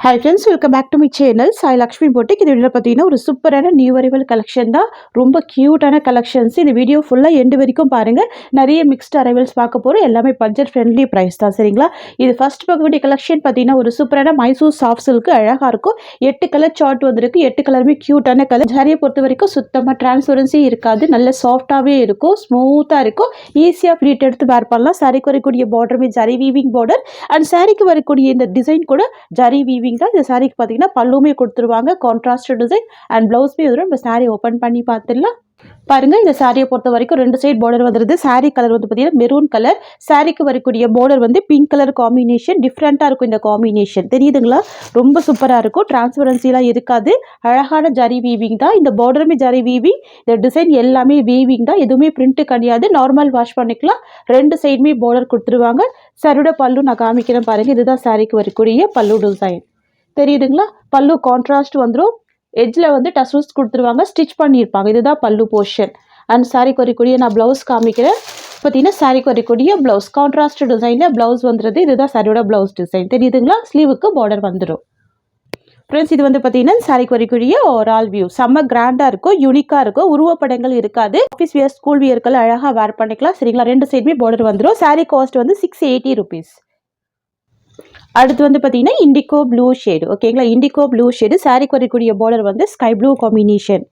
Hi friends, welcome back to my channel. Sai Lakshmi Boutique. இந்த வீடியோல பார்த்தீங்கன்னா ஒரு சூப்பரான நியூ அரைவல் கலெக்ஷன் தான். ரொம்ப கியூட்டான கலெக்ஷன்ஸ். இந்த வீடியோ ஃபுல்லா எண்ட் வரைக்கும் பாருங்க. நிறைய மிக்ஸ்ட் அரைவல்ஸ் பார்க்க போறோம். எல்லாமே பட்ஜெட் ஃப்ரெண்ட்லி பிரைஸ் தான், சரிங்களா? இது ஃபர்ஸ்ட் பார்க்கக்கூடிய கலெக்ஷன் பார்த்தீங்கன்னா ஒரு சூப்பரான மைசூர் சாஃப்ட் சில்க் அழகா இருக்கும். 8 கலர் சார்ட் வந்திருக்கு. 8 கலருமே கியூட்டான கலர். ஜரியை பொறுத்த வரைக்கும் சுத்தமா டிரான்ஸ்பரன்சி இருக்காது. நல்ல சாஃப்டாவே இருக்கும். ஸ்மூத்தா இருக்கும். ஈஸியா ஃப்ளீட் எடுத்து வேர் பண்ணலாம். சாரிக்கு வரக்கூடிய பார்டருமே ஜரி வீவிங் பார்டர் அண்ட் சாரிக்கு வரக்கூடிய இந்த டிசைன் கூட ஜரி வீவிங் தான். இந்த சாரிக்கு பார்த்தீங்கன்னா பல்லுமே கொடுத்துருவாங்க. கான்ட்ராஸ்ட் டிசைன் அண்ட் பிளவுஸ்மே வரும். நம்ம சாரி ஓப்பன் பண்ணி பார்த்துடலாம். பாருங்க, இந்த சாரியை பொறுத்த வரைக்கும் 2 சைடு பார்டர் வந்துருது. சாரி கலர் வந்து பார்த்தீங்கன்னா மெரூன் கலர். சாரிக்கு வரக்கூடிய பார்டர் வந்து பிங்க் கலர் காம்பினேஷன். டிஃப்ரெண்ட்டாக இருக்கும் இந்த காம்பினேஷன், தெரியுதுங்களா? ரொம்ப சூப்பராக இருக்கும். டிரான்ஸ்பரன்சிலாம் இருக்காது. அழகான ஜரி வீவிங் தான். இந்த பார்டருமே ஜரி வீவிங். இந்த டிசைன் எல்லாமே வீவிங் தான். எதுவுமே பிரிண்ட்டு கிடையாது. நார்மல் வாஷ் பண்ணிக்கலாம். 2 சைடுமே பார்டர் கொடுத்துருவாங்க. சாரியோட பல்லு நான் காமிக்கிறேன் பாருங்க. இதுதான் சாரிக்கு வரக்கூடிய பல்லு டிசைன், தெரியுதுங்களா? பல்லு கான்ட்ராஸ்ட் வந்துடும். எட்ஜில் வந்து டசல்ஸ் கொடுத்துருவாங்க. ஸ்டிச் பண்ணியிருப்பாங்க. இதுதான் பல்லு போர்ஷன். அண்ட் சாரிக்கு வரக்கூடிய நான் ப்ளவுஸ் காமிக்கிறேன். பார்த்தீங்கன்னா சாரிக்கு வரக்கூடிய ப்ளவுஸ் கான்ட்ராஸ்ட் டிசைனில் ப்ளவுஸ் வந்துடுது. இதுதான் சாரியோட ப்ளவுஸ் டிசைன், தெரியுதுங்களா? ஸ்லீவுக்கு பார்டர் வந்துடும். ஃப்ரெண்ட்ஸ், இது வந்து பார்த்தீங்கன்னா சாரிக்கு வரக்கூடிய ஓவரால் வியூ. செம்ம கிராண்டாக இருக்கும், யூனிக்காக இருக்கும். உருவப்படங்கள் இருக்காது. ஆஃபீஸ் வியர், ஸ்கூல் வியர்கள் அழகாக வேர் பண்ணிக்கலாம், சரிங்களா? 2 சைடுமே பார்டர் வந்துடும். சாரி காஸ்ட் வந்து 680 rupees. அடுத்து வந்து பார்த்தீங்கன்னா இண்டிகோ ப்ளூ ஷேடு, ஓகேங்களா? Indigo blue shade. சாரிக்கு வரக்கூடிய பார்டர் வந்து ஸ்கை ப்ளூ காம்பினேஷன்.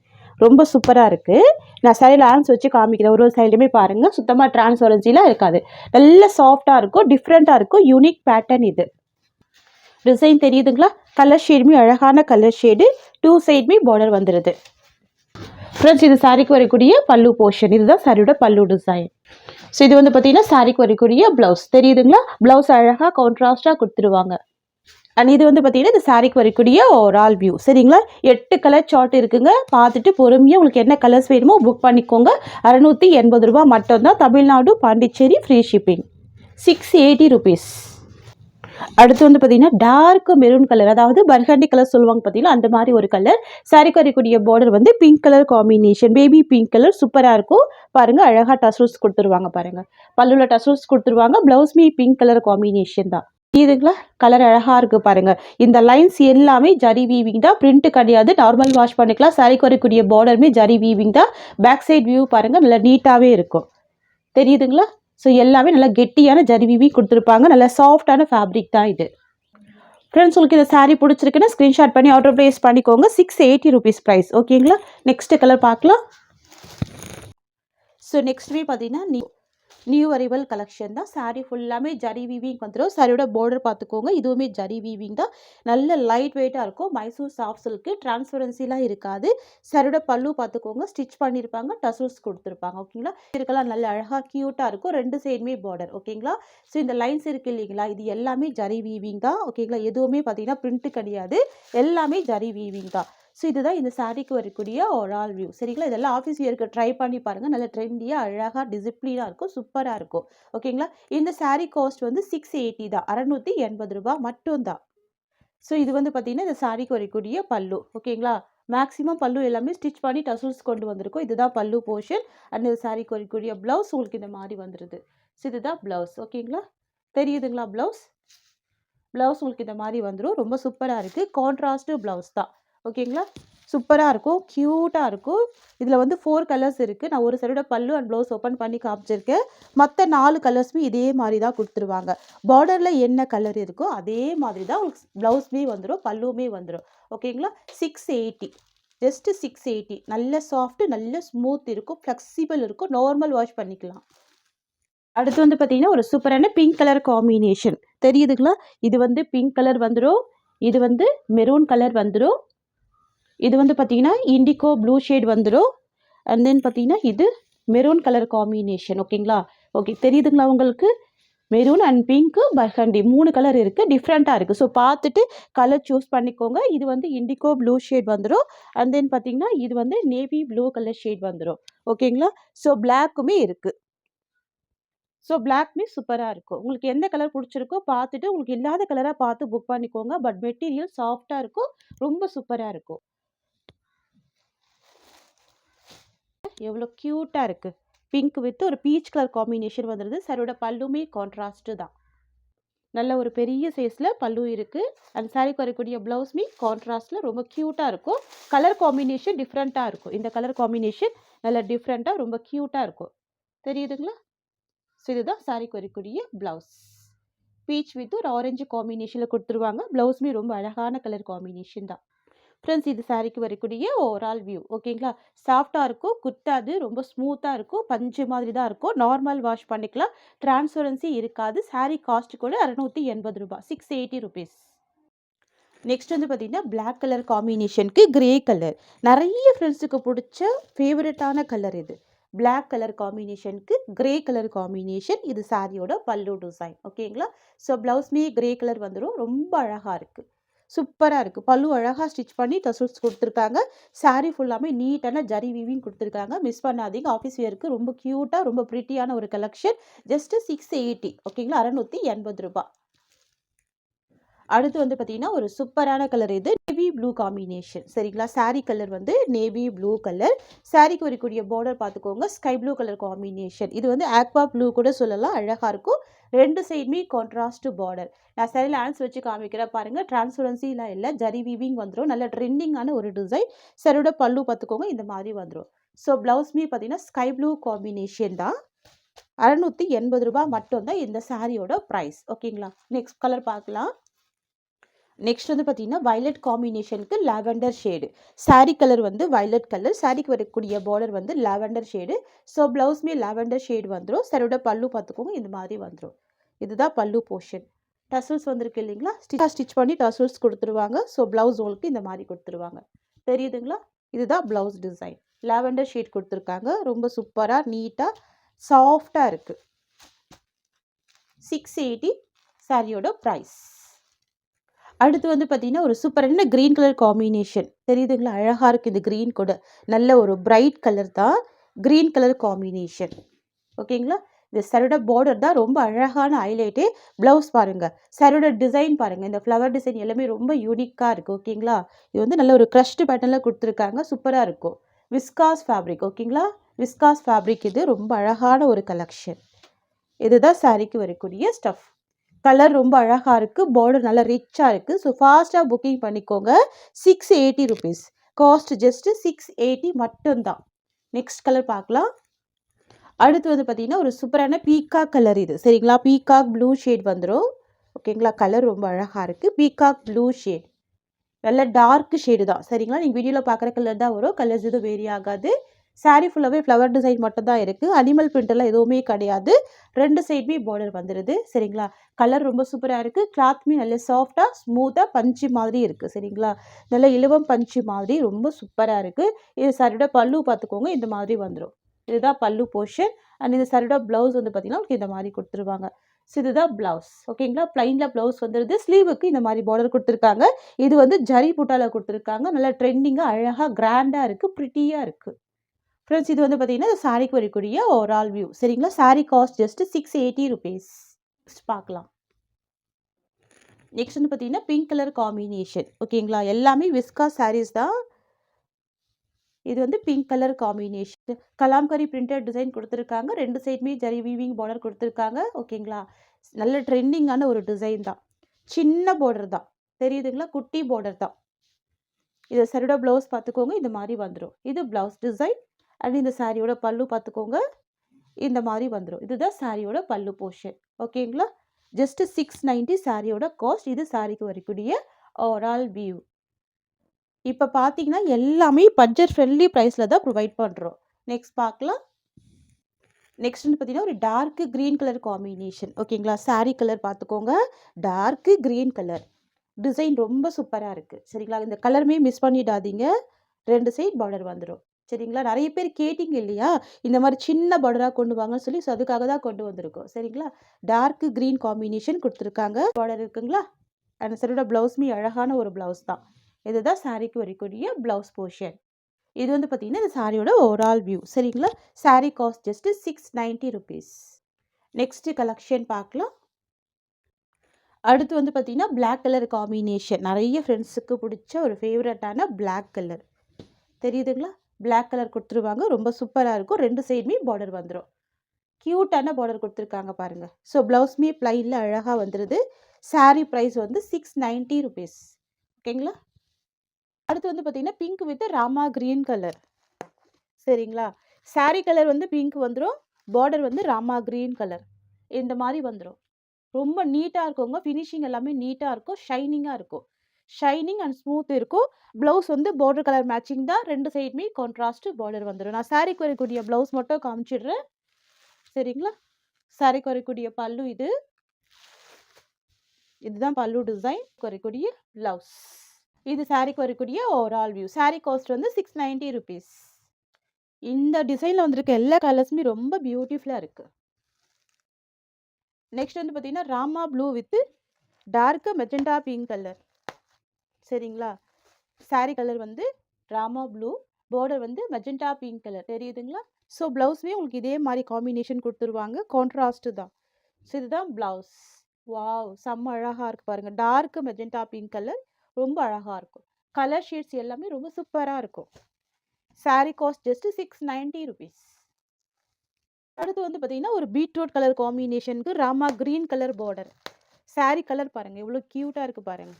ரொம்ப சூப்பராக இருக்குது. நான் சாரியில் ஆன்ஸ் வச்சு காமிக்கிறேன். ஒரு சைடுமே பாருங்கள். சுத்தமாக டிரான்ஸ்பரன்சிலாம் இருக்காது. நல்ல சாஃப்டாக இருக்கும். டிஃப்ரெண்ட்டாக இருக்கும். யூனிக் பேட்டர்ன் இது. டிசைன் தெரியுதுங்களா? கலர் ஷேடுமே அழகான கலர் ஷேடு. 2 சைடுமே பார்டர் வந்துடுது. ஃப்ரெண்ட்ஸ், இது சாரிக்கு வரக்கூடிய பல்லு போர்ஷன். இதுதான் சாரியோட பல்லு டிசைன். ஸோ இது வந்து பார்த்தீங்கன்னா சாரிக்கு வரக்கூடிய ப்ளவுஸ், தெரியுதுங்களா? ப்ளவுஸ் அழகாக கான்ட்ராஸ்டாக கொடுத்துருவாங்க. அண்ட் இது வந்து பார்த்தீங்கன்னா இந்த சாரிக்கு வரக்கூடிய ஓவரால் வியூ, சரிங்களா? 8 கலர் சார்ட் இருக்குங்க. பார்த்துட்டு பொறுமையாக உங்களுக்கு என்ன கலர்ஸ் வேணுமோ புக் பண்ணிக்கோங்க. 680 ரூபா மட்டும்தான். Tamil Nadu, Pondicherry, free shipping. 680 rupees. அடுத்து வந்து பார்த்தீங்கன்னா டார்க் மெரூன் கலர், அதாவது பர்கண்டி கலர் சொல்லுவாங்க பார்த்தீங்கன்னா, அந்த மாதிரி ஒரு கலர். சாரிக்கு வரக்கூடிய பார்டர் வந்து pink colour combination. Baby pink colour சூப்பராக இருக்கும். பாருங்கள், அழகாக டசல்ஸ் கொடுத்துருவாங்க. பாருங்கள், பல்லுவில் டசல்ஸ் கொடுத்துருவாங்க. ப்ளவுஸ்மே பிங்க் கலர் காம்பினேஷன் தான். இதுங்களா? கலர் அழகாக இருக்குது பாருங்கள். இந்த லைன்ஸ் எல்லாமே ஜரி வீவிங் தான். பிரிண்ட் கிடையாது. நார்மல் வாஷ் பண்ணிக்கலாம். சாரிக்கு வரக்கூடிய பார்டருமே ஜரி வீவிங் தான். பேக் சைட் வியூ பாருங்கள், நல்லா நீட்டாகவே இருக்கும், தெரியுதுங்களா? ஸோ எல்லாமே நல்லா கெட்டியான ஜரி வீவிங் கொடுத்துருப்பாங்க. நல்லா சாஃப்டான ஃபேப்ரிக் தான் இது. ஃப்ரெண்ட்ஸ், உங்களுக்கு இந்த சாரீ பிடிச்சிருக்குன்னா ஸ்க்ரீன்ஷாட் பண்ணி ஆர்டர் ப்ளேஸ் பண்ணிக்கோங்க. 680 rupees ப்ரைஸ், ஓகேங்களா? நெக்ஸ்ட் கலர் பார்க்கலாம். ஸோ நெக்ஸ்ட்மே பார்த்தீங்கன்னா நியூ அரைவல் கலெக்ஷன் தான். சாரீ ஃபுல்லாமே ஜரி வீவிங் வந்துடும். சாரியோட பார்டர் பார்த்துக்கோங்க. இதுவுமே ஜரி வீவிங் தான். நல்ல லைட் வெயிட்டாக இருக்கும். Mysore soft silk. டிரான்ஸ்பரன்சிலாம் இருக்காது. சாரியோட பல்லு பார்த்துக்கோங்க. ஸ்டிச் பண்ணியிருப்பாங்க. டசல்ஸ் கொடுத்துருப்பாங்க, ஓகேங்களா? இதுக்கெல்லாம் நல்ல அழகாக க்யூட்டாக இருக்கும். 2 சைடுமே பார்டர், ஓகேங்களா? ஸோ இந்த லைன்ஸ் இருக்குது இல்லைங்களா? இது எல்லாமே ஜரி வீவிங் தான், ஓகேங்களா? எதுவுமே பார்த்தீங்கன்னா பிரிண்ட்டு கிடையாது. எல்லாமே ஜரி வீவிங் தான். ஸோ இதுதான் இந்த சாரீக்கு வரக்கூடிய ஓவரால் வியூ, சரிங்களா? இதெல்லாம் ஆஃபீஸ் வியருக்கு ட்ரை பண்ணி பாருங்கள். நல்ல ட்ரெண்டியாக அழகாக டிசிப்ளினாக இருக்கும். சூப்பராக இருக்கும், ஓகேங்களா? இந்த சாரீ காஸ்ட் வந்து 680 தான். 680 ரூபா மட்டும்தான். ஸோ இது வந்து பார்த்தீங்கன்னா இந்த சாரீக்கு வரக்கூடிய பல்லு, ஓகேங்களா? மேக்ஸிமம் பல்லு எல்லாமே ஸ்டிச் பண்ணி டசல்ஸ் கொண்டு வந்திருக்கும். இதுதான் பல்லு போர்ஷன். அண்ட் இந்த சாரீக்கு வரக்கூடிய ப்ளவுஸ் உங்களுக்கு இந்த மாதிரி வந்துடுது. ஸோ இதுதான் ப்ளவுஸ், ஓகேங்களா? தெரியுதுங்களா? ப்ளவுஸ் உங்களுக்கு இந்த மாதிரி வந்துடும். ரொம்ப சூப்பராக இருக்குது. கான்ட்ராஸ்ட்டு ப்ளவுஸ் தான், ஓகேங்களா? சூப்பராக இருக்கும். க்யூட்டாக இருக்கும். இதில் வந்து 4 கலர்ஸ் இருக்குது. நான் ஒரு சைடோட பல்லு அண்ட் ப்ளவுஸ் ஓப்பன் பண்ணி காமிச்சிருக்கேன். மற்ற 4 கலர்ஸுமே இதே மாதிரி தான் கொடுத்துருவாங்க. பார்டரில் என்ன கலர் இருக்கோ அதே மாதிரி தான் உங்களுக்கு ப்ளவுஸ்மே வந்துடும், பல்லுமே வந்துடும், ஓகேங்களா? 680, ஜஸ்ட்டு 680. நல்ல சாஃப்ட்டு, நல்ல ஸ்மூத் இருக்கும். ஃப்ளெக்சிபிள் இருக்கும். நார்மல் வாஷ் பண்ணிக்கலாம். அடுத்து வந்து பார்த்தீங்கன்னா ஒரு சூப்பரான பிங்க் கலர் காம்பினேஷன், தெரியுதுங்களா? இது வந்து பிங்க் கலர் வந்துடும். இது வந்து மெரூன் கலர் வந்துடும். இது வந்து பார்த்தீங்கன்னா இண்டிகோ ப்ளூ ஷேட் வந்துடும். அண்ட் தென் பார்த்தீங்கன்னா இது மெரூன் கலர் காம்பினேஷன், ஓகேங்களா? ஓகே, தெரியுதுங்களா உங்களுக்கு? Maroon and pink, burgundy 3 colour இருக்குது. டிஃப்ரெண்ட்டாக இருக்குது. ஸோ பார்த்துட்டு கலர் சூஸ் பண்ணிக்கோங்க. இது வந்து இண்டிகோ ப்ளூ ஷேட் வந்துடும். அண்ட் தென் பார்த்தீங்கன்னா இது வந்து நேவி ப்ளூ கலர் ஷேட் வந்துடும், ஓகேங்களா? ஸோ பிளாக்குமே இருக்குது. ஸோ பிளாக்மே சூப்பராக இருக்கும். உங்களுக்கு எந்த கலர் பிடிச்சிருக்கோ பார்த்துட்டு, உங்களுக்கு இல்லாத கலராக பார்த்து புக் பண்ணிக்கோங்க. பட் மெட்டீரியல் சாஃப்டாக இருக்கும். ரொம்ப சூப்பராக இருக்கும். எவ்வளோ க்யூட்டாக இருக்குது. பிங்க் வித் ஒரு பீச் கலர் காம்பினேஷன் வந்துடுது. சாரியோட பல்லுமே கான்ட்ராஸ்ட்டு தான். நல்ல ஒரு பெரிய சைஸில் பல்லு இருக்குது. அந்த சாரீக்கு வரக்கூடிய ப்ளவுஸ்மே கான்ட்ராஸ்டில் ரொம்ப க்யூட்டாக இருக்கும். கலர் காம்பினேஷன் டிஃப்ரெண்ட்டாக இருக்கும். இந்த கலர் காம்பினேஷன் நல்ல டிஃப்ரெண்ட்டாக ரொம்ப க்யூட்டாக இருக்கும். தெரியுதுங்களா? ஸோ இதுதான் சாரீக்கு வரக்கூடிய ப்ளவுஸ். பீச் வித் ஒரு ஆரஞ்சு காம்பினேஷனில் கொடுத்துருவாங்க. ப்ளவுஸ்மே ரொம்ப அழகான கலர் காம்பினேஷன் தான். ஃப்ரெண்ட்ஸ், இது சாரீக்கு வரக்கூடிய ஓவரால் வியூ. ஓகேங்களா? சாஃப்டாக இருக்கும், குத்தாது, ரொம்ப ஸ்மூத்தாக இருக்கும், பஞ்சு மாதிரி தான் இருக்கும். நார்மல் வாஷ் பண்ணிக்கலாம், டிரான்ஸ்பரன்சி இருக்காது. சாரீ காஸ்ட் கூட ₹680, 680 ருபீஸ். நெக்ஸ்ட் வந்து பார்த்தீங்கன்னா பிளாக் கலர் காம்பினேஷனுக்கு கிரே கலர். நிறைய ஃப்ரெண்ட்ஸுக்கு பிடிச்ச ஃபேவரட்டான கலர் இது. பிளாக் கலர் காம்பினேஷனுக்கு கிரே கலர் காம்பினேஷன். இது சாரியோட பல்லு டிசைன். ஓகேங்களா? ஸோ ப்ளவுஸ்மே கிரே கலர் வந்துடும். ரொம்ப அழகாக இருக்குது, சூப்பராக இருக்குது. பல்லு அழகாக ஸ்டிச் பண்ணி டசல்ஸ் கொடுத்துருக்காங்க. சாரீ ஃபுல்லாமே நீட்டான ஜரி வீவிங் கொடுத்துருக்காங்க. மிஸ் பண்ணாதீங்க. ஆஃபீஸ் வேருக்கு ரொம்ப க்யூட்டாக ரொம்ப ப்ரிட்டியான ஒரு கலெக்ஷன். ஜஸ்ட்டு 680. ஓகேங்களா? ₹680. அடுத்து வந்து பார்த்தீங்கன்னா ஒரு சூப்பரான கலர். இது நேவி ப்ளூ காம்பினேஷன். சரிங்களா? சாரீ கலர் வந்து நேவி ப்ளூ கலர். சாரீக்கு வரக்கூடிய பார்டர் பார்த்துக்கோங்க, ஸ்கை ப்ளூ கலர் காம்பினேஷன். இது வந்து ஆக்வா ப்ளூ கூட சொல்லலாம், அழகாக இருக்கும். ரெண்டு சைடுமே கான்ட்ராஸ்ட் பார்டர். நான் சரியில் ஆன்ஸ் வச்சு காமிக்கிறேன் பாருங்கள். டிரான்ஸ்பரன்சிலாம் இல்லை, ஜரி வீவிங் வந்துடும். நல்ல ட்ரெண்டிங்கான ஒரு டிசைன். சரியோட பல்லு பார்த்துக்கோங்க, இந்த மாதிரி வந்துடும். ஸோ ப்ளவுஸ்மே பார்த்தீங்கன்னா ஸ்கை ப்ளூ காம்பினேஷன் தான். ₹680 மட்டும்தான் இந்த சாரியோட ப்ரைஸ். ஓகேங்களா? நெக்ஸ்ட் கலர் பார்க்கலாம். நெக்ஸ்ட் வந்து பார்த்தீங்கன்னா வயலட் காம்பினேஷனுக்கு லாவெண்டர் ஷேடு. சாரீ கலர் வந்து வயலட் கலர். சாரீக்கு வரக்கூடிய பார்டர் வந்து லாவெண்டர் ஷேடு. ஸோ ப்ளவுஸ்மே லாவெண்டர் ஷேடு வந்துடும். சரியோட பல்லு பார்த்துக்கோங்க, இந்த மாதிரி வந்துடும். இதுதான் பல்லு போர்ஷன். டசல்ஸ் வந்திருக்கு இல்லைங்களா? ஸ்டிச் பண்ணி டசல்ஸ் கொடுத்துருவாங்க. ஸோ ப்ளவுஸ் உங்களுக்கு இந்த மாதிரி கொடுத்துருவாங்க. தெரியுதுங்களா? இதுதான் ப்ளவுஸ் டிசைன். லாவெண்டர் ஷேட் கொடுத்துருக்காங்க. ரொம்ப சூப்பராக நீட்டாக சாஃப்டாக இருக்குது. 680 சாரியோட ப்ரைஸ். அடுத்து வந்து பார்த்தீங்கன்னா ஒரு சூப்பரான க்ரீன் கலர் காம்பினேஷன். தெரியுதுங்களா? அழகாக இருக்குது. இந்த க்ரீன் கூட நல்ல ஒரு பிரைட் கலர் தான். Green colour combination. ஓகேங்களா? இந்த சாரியோட பார்டர் தான் ரொம்ப அழகான ஹைலைட்டே. ப்ளவுஸ் பாருங்கள், சாரியோட டிசைன் பாருங்கள். இந்த ஃப்ளவர் டிசைன் எல்லாமே ரொம்ப யூனிக்காக இருக்குது. ஓகேங்களா? இது வந்து நல்ல ஒரு க்ரஷ்டு பேட்டர்னில் கொடுத்துருக்காங்க. சூப்பராக இருக்கும். Viscose fabric. ஓகேங்களா? Viscose fabric. இது ரொம்ப அழகான ஒரு கலெக்ஷன். இதுதான் சாரிக்கு வரக்கூடிய ஸ்டஃப். கலர் ரொம்ப அழகாக இருக்குது. பார்டர் நல்லா ரிச்சாக இருக்குது. ஸோ ஃபாஸ்ட்டாக புக்கிங் பண்ணிக்கோங்க. 680 ருபீஸ். காஸ்ட் ஜஸ்ட்டு 680 மட்டும்தான். நெக்ஸ்ட் கலர் பார்க்கலாம். அடுத்து வந்து பார்த்திங்கன்னா ஒரு சூப்பரான பீகாக் கலர் இது. சரிங்களா? பீகாக் ப்ளூ ஷேட் வந்துடும். ஓகேங்களா? கலர் ரொம்ப அழகாக இருக்குது. பீகாக் ப்ளூ ஷேட் நல்ல டார்க் ஷேடு தான். சரிங்களா? நீங்கள் வீடியோவில் பார்க்குற கலர் தான் வரும். கலர்ஸ் எதுவும் வேரி ஆகாது. சாரீ ஃபுல்லாகவே ஃப்ளவர் டிசைன் மட்டும் தான் இருக்குது. அனிமல் பிரிண்டெல்லாம் எதுவுமே கிடையாது. ரெண்டு சைடுமே பார்டர் வந்துடுது. சரிங்களா? கலர் ரொம்ப சூப்பராக இருக்குது. கிளாத்மே நல்ல சாஃப்டாக ஸ்மூத்தாக பஞ்சு மாதிரி இருக்குது. சரிங்களா? நல்ல இலவம் பஞ்சு மாதிரி ரொம்ப சூப்பராக இருக்குது. இது சாரியோட பல்லு பார்த்துக்கோங்க, இந்த மாதிரி வந்துடும். இதுதான் பல்லு போர்ஷன். அண்ட் இந்த சாரியோட ப்ளவுஸ் வந்து பார்த்திங்கன்னா இந்த மாதிரி கொடுத்துருவாங்க. ஸோ இதுதான் ப்ளவுஸ். ஓகேங்களா? ப்ளைனில் ப்ளவுஸ் வந்துடுது. ஸ்லீவுக்கு இந்த மாதிரி பார்டர் கொடுத்துருக்காங்க. இது வந்து ஜரி புட்டாவில் கொடுத்துருக்காங்க. நல்லா ட்ரெண்டிங்காக அழகாக கிராண்டாக இருக்குது, ப்ரிட்டியாக இருக்குது. ஃப்ரெண்ட்ஸ், இது வந்து பார்த்தீங்கன்னா இந்த சாரீக்கு வரக்கூடிய ஓவரால் வியூ. சரிங்களா? Sari cost just 680 rupees. Next பார்க்கலாம். நெக்ஸ்ட் வந்து பார்த்தீங்கன்னா பிங்க் கலர் காம்பினேஷன். ஓகேங்களா? எல்லாமே விஸ்காஸ் சாரீஸ் தான். இது வந்து pink colour combination. Kalamkari printed design கொடுத்துருக்காங்க. ரெண்டு சைடுமே ஜரி வீவிங் பார்டர் கொடுத்துருக்காங்க. ஓகேங்களா? நல்ல ட்ரெண்டிங்கான ஒரு டிசைன் தான். சின்ன பார்டர் தான். தெரியுதுங்களா? குட்டி பார்டர் தான். இது சரியோட ப்ளவுஸ் பார்த்துக்கோங்க, இந்த மாதிரி வந்துடும். இது ப்ளவுஸ் டிசைன். அண்ட் இந்த சாரியோட பல்லு பார்த்துக்கோங்க, இந்த மாதிரி வந்துடும். இதுதான் சாரியோட பல்லு போர்ஷன். ஓகேங்களா? ஜஸ்ட்டு 690 சாரியோட காஸ்ட். இது சாரிக்கு வரக்கூடிய ஓவரால் வியூ. இப்போ பார்த்தீங்கன்னா எல்லாமே பட்ஜெட் ஃப்ரெண்ட்லி ப்ரைஸில் தான் ப்ரொவைட் பண்ணுறோம். நெக்ஸ்ட் பார்க்கலாம். நெக்ஸ்ட் வந்து பார்த்தீங்கன்னா ஒரு டார்க்கு க்ரீன் கலர் காம்பினேஷன். ஓகேங்களா? சாரீ கலர் பார்த்துக்கோங்க, டார்க்கு க்ரீன் கலர். டிசைன் ரொம்ப சூப்பராக இருக்குது. சரிங்களா? இந்த கலருமே மிஸ் பண்ணிடாதீங்க. ரெண்டு சைட் பார்டர் வந்துடும். சரிங்களா? நிறைய பேர் கேட்டிங்க இல்லையா, இந்த மாதிரி சின்ன பார்டராக கொண்டு வாங்கன்னு சொல்லி. ஸோ அதுக்காக தான் கொண்டு வந்திருக்கோம். சரிங்களா? டார்க்கு க்ரீன் காம்பினேஷன் கொடுத்துருக்காங்க. பார்டர் இருக்குங்களா? அந்த சரியோட ப்ளவுஸ்மே அழகான ஒரு ப்ளவுஸ் தான். இதுதான் சாரீக்கு வரக்கூடிய ப்ளவுஸ் போர்ஷன். இது வந்து பார்த்தீங்கன்னா இந்த சாரியோட ஓவரால் வியூ. சரிங்களா? Sari cost just 690 rupees. Next collection பார்க்கலாம். அடுத்து வந்து பார்த்தீங்கன்னா பிளாக் கலர் காம்பினேஷன். நிறைய ஃப்ரெண்ட்ஸுக்கு பிடிச்ச ஒரு ஃபேவரட்டான பிளாக் கலர். தெரியுதுங்களா? பிளாக் கலர் கொடுத்துருவாங்க. ரொம்ப சூப்பராக இருக்கும். ரெண்டு சைடுமே பார்டர் வந்துடும். க்யூட்டான பார்டர் கொடுத்துருக்காங்க பாருங்க. ஸோ ப்ளவுஸ்மே ப்ளைனில் அழகாக வந்துடுது. சாரீ ப்ரைஸ் வந்து 690 ருபீஸ். ஓகேங்களா. அடுத்து வந்து பார்த்தீங்கன்னா pink with Rama green colour. சரிங்களா. சாரீ கலர் வந்து பிங்க் வந்துடும், பார்டர் வந்து ராமா கிரீன் கலர் இந்த மாதிரி வந்துடும். ரொம்ப நீட்டாக இருக்குங்க. ஃபினிஷிங் எல்லாமே நீட்டாக இருக்கும், ஷைனிங்காக இருக்கும். ஷைனிங் அண்ட் ஸ்மூத் இருக்கும். ப்ளவுஸ் வந்து பார்டர் கலர் மேட்சிங் தான், ரெண்டு சைடுமே கான்ட்ராஸ்ட் பார்டர் வந்துடும். நான் சாரீக்கு வரக்கூடிய ப்ளவுஸ் மட்டும் காமிச்சிடுறேன். சரிங்களா. சாரீக்கு வரக்கூடிய பல்லு இதுதான் பல்லு டிசைன். வரக்கூடிய ப்ளவுஸ் இது சாரீக்கு வரக்கூடிய ஓவரால் வியூ. சாரீ காஸ்ட் வந்து 690 ருபீஸ். இந்த டிசைனில் வந்திருக்க எல்லா கலர்ஸுமே ரொம்ப பியூட்டிஃபுல்லாக இருக்குது. நெக்ஸ்ட் வந்து பார்த்தீங்கன்னா Rama blue with dark magenta pink colour. சரிங்களா. சாரீ கலர் வந்து ராமா ப்ளூ, பார்டர் வந்து மெஜெண்டா பிங்க் கலர் தெரியுதுங்களா. ஸோ ப்ளவுஸ்மே உங்களுக்கு இதே மாதிரி காம்பினேஷன் கொடுத்துருவாங்க, கான்ட்ராஸ்ட்டு தான். ஸோ இதுதான் ப்ளவுஸ். வாவ், செம்ம அழகாக இருக்குது பாருங்கள். டார்க் மெஜெண்டா பிங்க் கலர் ரொம்ப அழகாக இருக்கும். கலர் ஷேட்ஸ் எல்லாமே ரொம்ப சூப்பராக இருக்கும். Sari cost just 690 rupees. அடுத்து வந்து பார்த்தீங்கன்னா ஒரு பீட்ரூட் கலர் காம்பினேஷனுக்கு Rama green colour border. Sari colour பாருங்கள் எவ்வளோ க்யூட்டாக இருக்குது பாருங்கள்.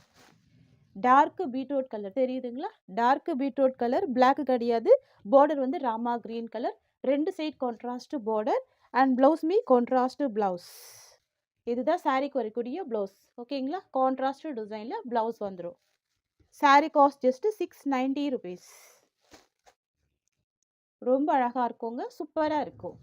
டார்க் பீட்ரூட் கலர் தெரியுதுங்களா. டார்க் பீட்ரூட் கலர், பிளாக் கிடையாது. பார்டர் வந்து ராமா கிரீன் கலர், ரெண்டு சைட் கான்ட்ராஸ்ட் பார்டர் அண்ட் ப்ளவுஸ்மே கான்ட்ராஸ்ட் ப்ளவுஸ். இதுதான் சாரீக்கு வரக்கூடிய ப்ளவுஸ். ஓகேங்களா. கான்ட்ராஸ்ட் டிசைனில் ப்ளவுஸ் வந்துடும். Sari cost just 690 rupees. ரொம்ப அழகாக இருக்குங்க, சூப்பராக இருக்கும்.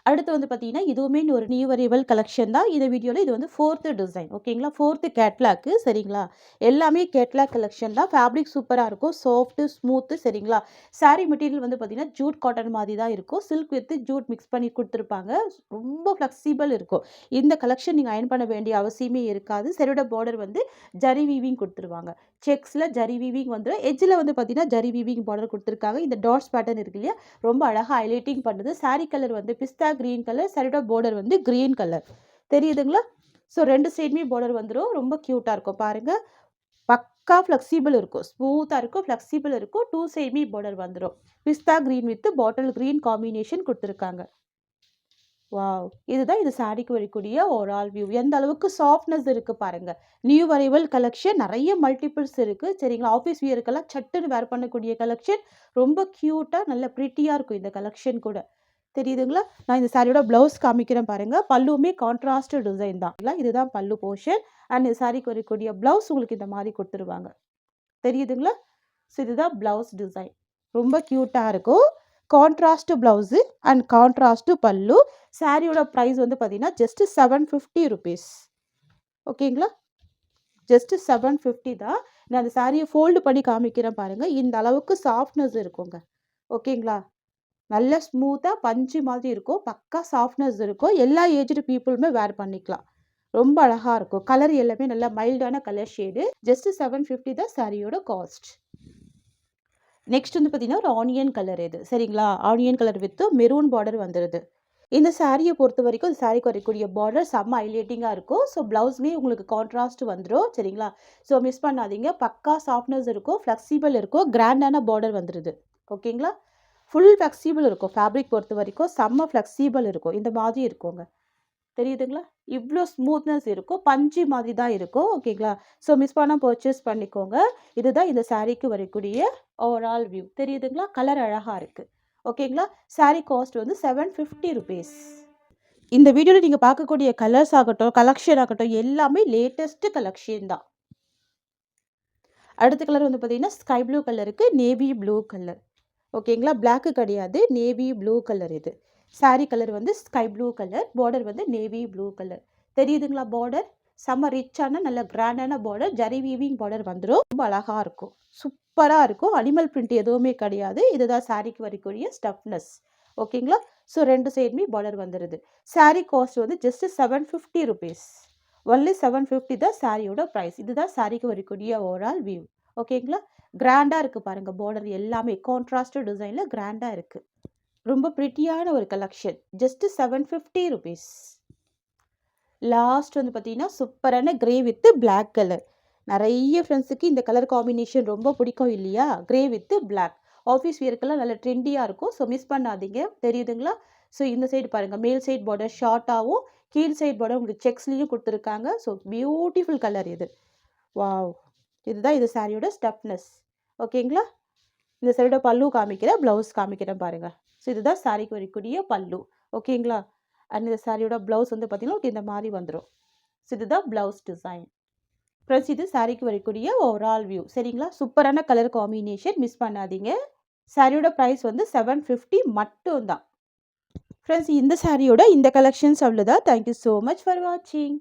அடுத்து வந்து பார்த்தீங்கன்னா இதுவுமே ஒரு நியூ அரைவல் கலெக்ஷன் தான். இந்த வீடியோவில் இது வந்து 4th டிசைன். ஓகேங்களா. 4th catalogue. சரிங்களா. எல்லாமே கேட்லாக் கலெக்ஷன் தான். ஃபேப்ரிக் சூப்பராக இருக்கும், சாஃப்ட்டு ஸ்மூத்து. சரிங்களா. சாரீ மெட்டீரியல் வந்து பார்த்தீங்கன்னா ஜூட் காட்டன் மாதிரி தான் இருக்கும். சில்க் வித் ஜூட் மிக்ஸ் பண்ணி கொடுத்துருப்பாங்க. ரொம்ப ஃப்ளெக்சிபிள் இருக்கும். இந்த கலெக்ஷன் நீங்கள் அயன் பண்ண வேண்டிய அவசியமே இருக்காது. சரியோட பார்டர் வந்து ஜரி வீவிங் கொடுத்துருவாங்க. செக்ஸில் ஜரி வீவிங் வந்துடும். எஜ்ஜில் வந்து பார்த்தீங்கன்னா ஜரி வீவிங் பார்டர் கொடுத்துருக்காங்க. இந்த டாட்ஸ் பேட்டர்ன் இருக்கு இல்லையா, ரொம்ப அழகாக ஹைலைட்டிங் பண்ணுது. சாரீ கலர் வந்து பிஸ்தா கிரீன் கலர், சரியோட பார்டர் வந்து கிரீன் கலர் தெரியுதுங்களா. ஸோ ரெண்டு சைடுமே பார்டர் வந்துடும். ரொம்ப க்யூட்டாக இருக்கும் பாருங்கள். பக்கா ஃப்ளெக்சிபிள் இருக்கும், ஸ்மூத்தாக இருக்கும், ஃப்ளெக்சிபிள் இருக்கும். டூ சைடுமே பார்டர் வந்துடும். பிஸ்தா green with bottle green combination கொடுத்துருக்காங்க. வாவ், இதுதான் இது சாரீக்கு வரக்கூடிய ஓவரால் வியூ. எந்த அளவுக்கு சாஃப்ட்னஸ் இருக்குது பாருங்கள். நியூ அரைவல் கலெக்ஷன், நிறைய மல்டிபிள்ஸ் இருக்குது. சரிங்களா. ஆஃபீஸ் வியருக்கெல்லாம் சட்டுன்னு வேர் பண்ணக்கூடிய கலெக்ஷன். ரொம்ப க்யூட்டாக நல்ல ப்ரிட்டியாக இருக்கும் இந்த கலெக்ஷன் கூட. தெரியுதுங்களா. நான் இந்த சாரியோட ப்ளவுஸ் காமிக்கிறேன் பாருங்கள். பல்லுமே கான்ட்ராஸ்ட் டிசைன் தான். இதுதான் பல்லு போர்ஷன் அண்ட் இந்த சாரிக்கு வரக்கூடிய ப்ளவுஸ் உங்களுக்கு இந்த மாதிரி கொடுத்துருவாங்க. தெரியுதுங்களா. ஸோ இதுதான் ப்ளவுஸ் டிசைன். ரொம்ப க்யூட்டாக இருக்கும். கான்ட்ராஸ்ட் ப்ளவுஸு அண்ட் கான்ட்ராஸ்ட் பல்லு. சாரியோட ப்ரைஸ் வந்து பார்த்தீங்கன்னா ஜஸ்ட் 750 ருபீஸ். ஓகேங்களா. ஜஸ்ட் 750 தான். நான் அந்த சாரியை ஃபோல்டு பண்ணி காமிக்கிறேன் பாருங்கள். இந்த அளவுக்கு சாஃப்ட்னஸ் இருக்குங்க. ஓகேங்களா. நல்ல ஸ்மூத்தாக பஞ்சு மாதிரி இருக்கும், பக்கா சாஃப்ட்னஸ் இருக்கும். எல்லா ஏஜ்டு பீப்புளுமே வேர் பண்ணிக்கலாம். ரொம்ப அழகாக இருக்கும். கலர் எல்லாமே நல்ல மைல்டான கலர் ஷேடு. ஜஸ்ட் 750 தான் சாரியோட காஸ்ட். நெக்ஸ்ட் வந்து பார்த்தீங்கன்னா ஒரு ஆனியன் கலர் இது. சரிங்களா. Onion colour with maroon border வந்துடுது. இந்த சாரியை பொறுத்த வரைக்கும் இந்த சாரிக்கு வரக்கூடிய பார்டர் செம்ம ஹைலைட்டிங்காக இருக்கும். ஸோ ப்ளவுஸ்மே உங்களுக்கு கான்ட்ராஸ்ட் வந்துடும். சரிங்களா. ஸோ மிஸ் பண்ணாதீங்க. பக்கா சாஃப்ட்னஸ் இருக்கும், ஃப்ளெக்சிபிள் இருக்கும், கிராண்டான பார்டர் வந்துடுது. ஓகேங்களா. ஃபுல் ஃப்ளெக்சிபிள் இருக்கும். ஃபேப்ரிக் பொறுத்த வரைக்கும் செம்ம ஃப்ளெக்சிபிள் இருக்கும். இந்த மாதிரி இருக்குங்க. தெரியுதுங்களா. இவ்வளோ ஸ்மூத்னஸ் இருக்கும், பஞ்சு மாதிரி தான் இருக்கும். ஓகேங்களா. ஸோ மிஸ் பண்ணால் பர்ச்சேஸ் பண்ணிக்கோங்க. இதுதான் இந்த சாரீக்கு வரக்கூடிய ஓவரால் வியூ. தெரியுதுங்களா. கலர் அழகாக இருக்குது. ஓகேங்களா. சாரீ காஸ்ட் வந்து 750 ருபீஸ். இந்த வீடியோவில் நீங்கள் பார்க்கக்கூடிய கலர்ஸ் ஆகட்டும், கலெக்ஷன் ஆகட்டும், எல்லாமே லேட்டஸ்ட்டு கலெக்ஷன் தான். அடுத்த கலர் வந்து பார்த்தீங்கன்னா ஸ்கை ப்ளூ கலருக்கு நேவி ப்ளூ கலர். ஓகேங்களா. பிளாக்கு கிடையாது, நேவி ப்ளூ கலர் இது. சாரீ கலர் வந்து ஸ்கை ப்ளூ கலர், பார்டர் வந்து நேவி ப்ளூ கலர். தெரியுதுங்களா. பார்டர் செம்ம ரிச்சான நல்ல கிராண்டான பார்டர், ஜரி வீவிங் பார்டர் வந்துடும். ரொம்ப அழகாக இருக்கும், சூப்பராக இருக்கும். அனிமல் பிரிண்ட் எதுவுமே கிடையாது. இதுதான் சாரீக்கு வரக்கூடிய ஸ்டஃப்னஸ். ஓகேங்களா. ஸோ ரெண்டு சைடுமே பார்டர் வந்துடுது. சாரீ காஸ்ட் வந்து ஜஸ்ட் 750 ருபீஸ். ஒன்லி 750 தான் சாரியோட ப்ரைஸ். இதுதான் சாரீக்கு வரக்கூடிய ஓவரால் வியூ. ஓகேங்களா. கிராண்டாக இருக்குது பாருங்கள். பார்டர் எல்லாமே கான்ட்ராஸ்ட் டிசைனில் கிராண்டாக இருக்குது. ரொம்ப ப்ரிட்டியான ஒரு கலெக்ஷன். Just 750 rupees. லாஸ்ட் வந்து பார்த்தீங்கன்னா சூப்பரான கிரே வித் பிளாக் கலர். நிறைய ஃப்ரெண்ட்ஸுக்கு இந்த கலர் காம்பினேஷன் ரொம்ப பிடிக்கும் இல்லையா. கிரே வித் பிளாக் ஆஃபீஸ் வியருக்கெல்லாம் நல்ல ட்ரெண்டியாக இருக்கும். ஸோ மிஸ் பண்ணாதீங்க. தெரியுதுங்களா. ஸோ இந்த சைடு பாருங்கள், மேல் சைடு பார்டர் ஷார்ட்டாகவும் கீழ் சைடு பார்டர் உங்களுக்கு செக்ஸ்லேயும் கொடுத்துருக்காங்க. ஸோ பியூட்டிஃபுல் கலர் இது. வாவ்! இதுதான் இது சாரியோட ஸ்டஃப்னஸ். ஓகேங்களா? இந்த சைடோட பல்லு காமிக்கிறேன், ப்ளவுஸ் காமிக்கிறேன் பாருங்கள். ஸோ இதுதான் சாரிக்கு வரக்கூடிய பல்லு. ஓகேங்களா? அண்ட் இந்த சாரியோட ப்ளவுஸ் வந்து பார்த்திங்கன்னா இந்த மாதிரி வந்துடும். ஸோ இதுதான் ப்ளவுஸ் டிசைன். ஃப்ரெண்ட்ஸ், இது சாரிக்கு வரக்கூடிய ஓவரால் வியூ. சரிங்களா? சூப்பரான கலர் காம்பினேஷன், மிஸ் பண்ணாதீங்க. சாரியோட ப்ரைஸ் வந்து 750 மட்டும் தான். ஃப்ரெண்ட்ஸ், இந்த சாரியோட இந்த கலெக்ஷன்ஸ் அவ்வளோதான். தேங்க்யூ ஸோ மச் ஃபார் வாட்சிங்.